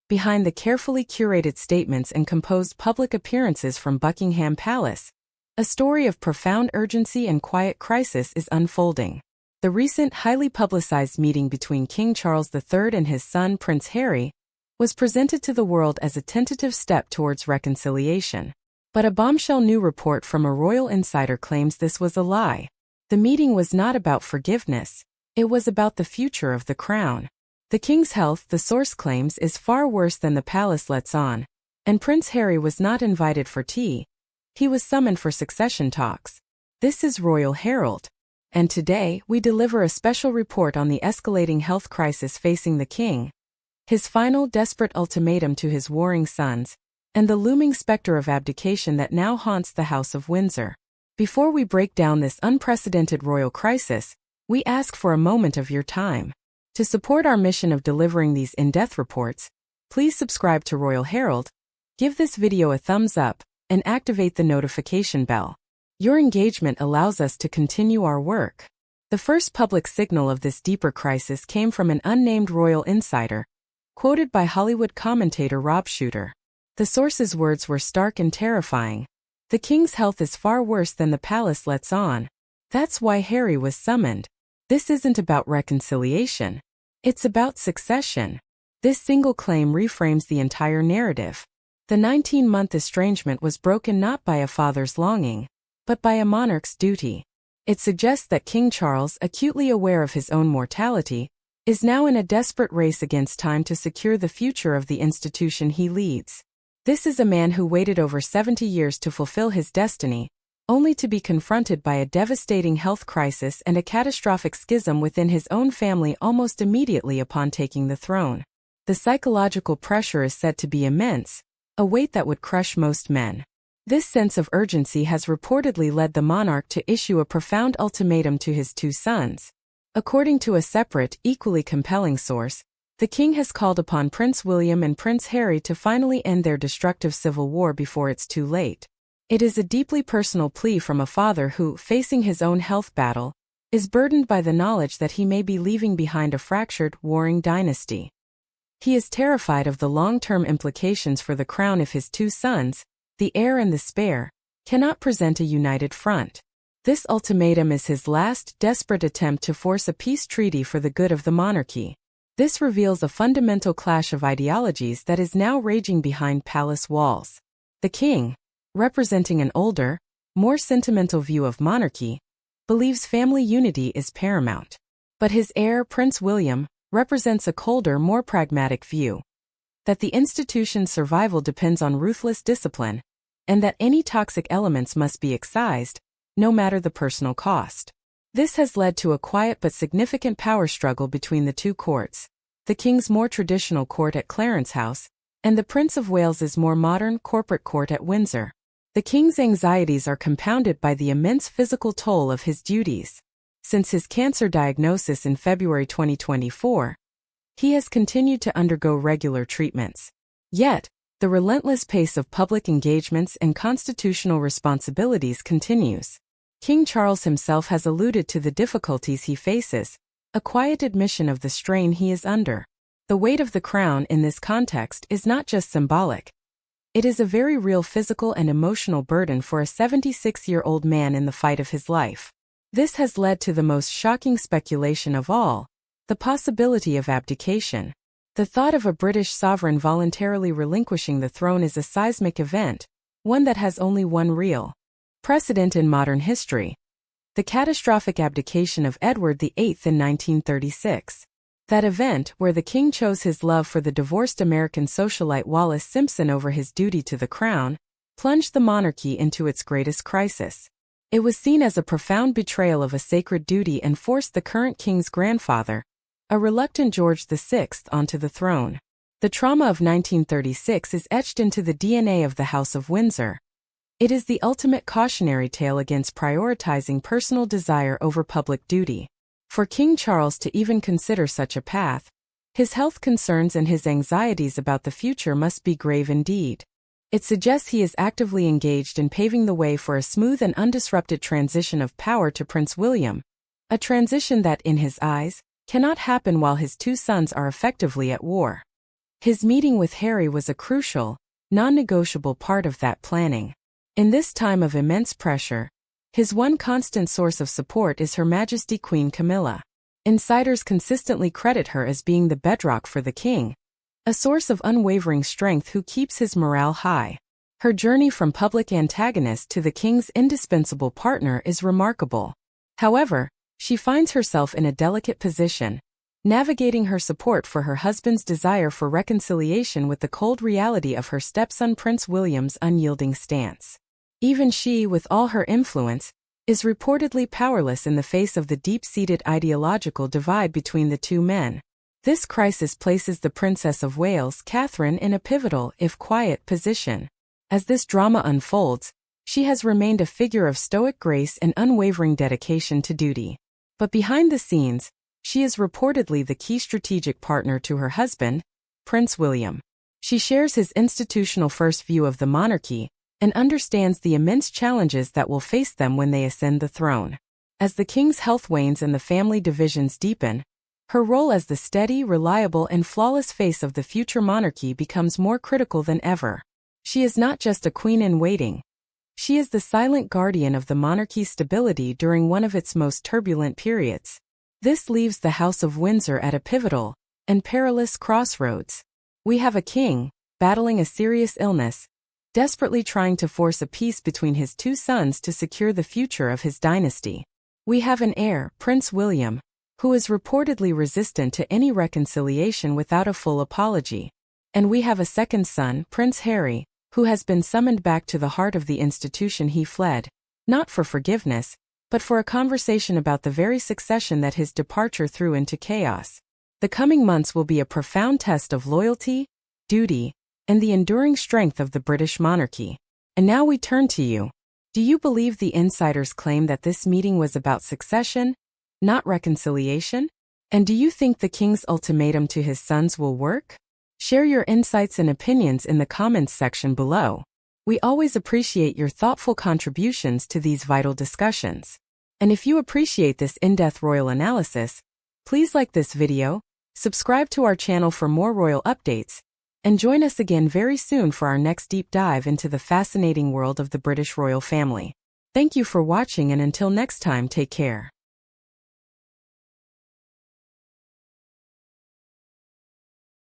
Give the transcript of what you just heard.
behind the carefully curated statements and composed public appearances from Buckingham Palace, a story of profound urgency and quiet crisis is unfolding. The recent highly publicized meeting between King Charles III and his son Prince Harry was presented to the world as a tentative step towards reconciliation. But a bombshell new report from a royal insider claims this was a lie. The meeting was not about forgiveness, it was about the future of the crown. The king's health, the source claims, is far worse than the palace lets on, and Prince Harry was not invited for tea. He was summoned for succession talks. This is Royal Herald. And today, we deliver a special report on the escalating health crisis facing the king, his final desperate ultimatum to his warring sons, and the looming specter of abdication that now haunts the House of Windsor. Before we break down this unprecedented royal crisis, we ask for a moment of your time. To support our mission of delivering these in-depth reports, please subscribe to Royal Herald, give this video a thumbs up, and activate the notification bell. Your engagement allows us to continue our work. The first public signal of this deeper crisis came from an unnamed royal insider, quoted by Hollywood commentator Rob Shooter. The source's words were stark and terrifying. The king's health is far worse than the palace lets on. That's why Harry was summoned. This isn't about reconciliation. It's about succession. This single claim reframes the entire narrative. The 19-month estrangement was broken not by a father's longing, but by a monarch's duty. It suggests that King Charles, acutely aware of his own mortality, is now in a desperate race against time to secure the future of the institution he leads. This is a man who waited over 70 years to fulfill his destiny, only to be confronted by a devastating health crisis and a catastrophic schism within his own family almost immediately upon taking the throne. The psychological pressure is said to be immense, a weight that would crush most men. This sense of urgency has reportedly led the monarch to issue a profound ultimatum to his two sons. According to a separate, equally compelling source, the king has called upon Prince William and Prince Harry to finally end their destructive civil war before it's too late. It is a deeply personal plea from a father who, facing his own health battle, is burdened by the knowledge that he may be leaving behind a fractured, warring dynasty. He is terrified of the long-term implications for the crown if his two sons, the heir and the spare, cannot present a united front. This ultimatum is his last, desperate attempt to force a peace treaty for the good of the monarchy. This reveals a fundamental clash of ideologies that is now raging behind palace walls. The king, representing an older, more sentimental view of monarchy, believes family unity is paramount. But his heir, Prince William, represents a colder, more pragmatic view. That the institution's survival depends on ruthless discipline, and that any toxic elements must be excised, no matter the personal cost. This has led to a quiet but significant power struggle between the two courts, the king's more traditional court at Clarence House, and the Prince of Wales's more modern, corporate court at Windsor. The king's anxieties are compounded by the immense physical toll of his duties. Since his cancer diagnosis in February 2024, he has continued to undergo regular treatments. Yet, the relentless pace of public engagements and constitutional responsibilities continues. King Charles himself has alluded to the difficulties he faces, a quiet admission of the strain he is under. The weight of the crown in this context is not just symbolic. It is a very real physical and emotional burden for a 76-year-old man in the fight of his life. This has led to the most shocking speculation of all, the possibility of abdication. The thought of a British sovereign voluntarily relinquishing the throne is a seismic event, one that has only one real precedent in modern history: the catastrophic abdication of Edward VIII in 1936. That event, where the king chose his love for the divorced American socialite Wallis Simpson over his duty to the crown, plunged the monarchy into its greatest crisis. It was seen as a profound betrayal of a sacred duty and forced the current king's grandfather, a reluctant George VI, onto the throne. The trauma of 1936 is etched into the DNA of the House of Windsor. It is the ultimate cautionary tale against prioritizing personal desire over public duty. For King Charles to even consider such a path, his health concerns and his anxieties about the future must be grave indeed. It suggests he is actively engaged in paving the way for a smooth and undisrupted transition of power to Prince William, a transition that, in his eyes, cannot happen while his two sons are effectively at war. His meeting with Harry was a crucial, non-negotiable part of that planning. In this time of immense pressure, his one constant source of support is Her Majesty Queen Camilla. Insiders consistently credit her as being the bedrock for the king, a source of unwavering strength who keeps his morale high. Her journey from public antagonist to the king's indispensable partner is remarkable. However, she finds herself in a delicate position, navigating her support for her husband's desire for reconciliation with the cold reality of her stepson Prince William's unyielding stance. Even she, with all her influence, is reportedly powerless in the face of the deep-seated ideological divide between the two men. This crisis places the Princess of Wales, Catherine, in a pivotal, if quiet, position. As this drama unfolds, she has remained a figure of stoic grace and unwavering dedication to duty. But behind the scenes, she is reportedly the key strategic partner to her husband, Prince William. She shares his institutional first view of the monarchy and understands the immense challenges that will face them when they ascend the throne. As the king's health wanes and the family divisions deepen, her role as the steady, reliable, and flawless face of the future monarchy becomes more critical than ever. She is not just a queen-in-waiting. She is the silent guardian of the monarchy's stability during one of its most turbulent periods. This leaves the House of Windsor at a pivotal and perilous crossroads. We have a king, battling a serious illness, desperately trying to force a peace between his two sons to secure the future of his dynasty. We have an heir, Prince William, who is reportedly resistant to any reconciliation without a full apology. And we have a second son, Prince Harry, who has been summoned back to the heart of the institution he fled, not for forgiveness, but for a conversation about the very succession that his departure threw into chaos. The coming months will be a profound test of loyalty, duty, and the enduring strength of the British monarchy. And now we turn to you. Do you believe the insiders' claim that this meeting was about succession, not reconciliation? And do you think the king's ultimatum to his sons will work? Share your insights and opinions in the comments section below. We always appreciate your thoughtful contributions to these vital discussions. And if you appreciate this in-depth royal analysis, please like this video, subscribe to our channel for more royal updates, and join us again very soon for our next deep dive into the fascinating world of the British royal family. Thank you for watching, and until next time, take care.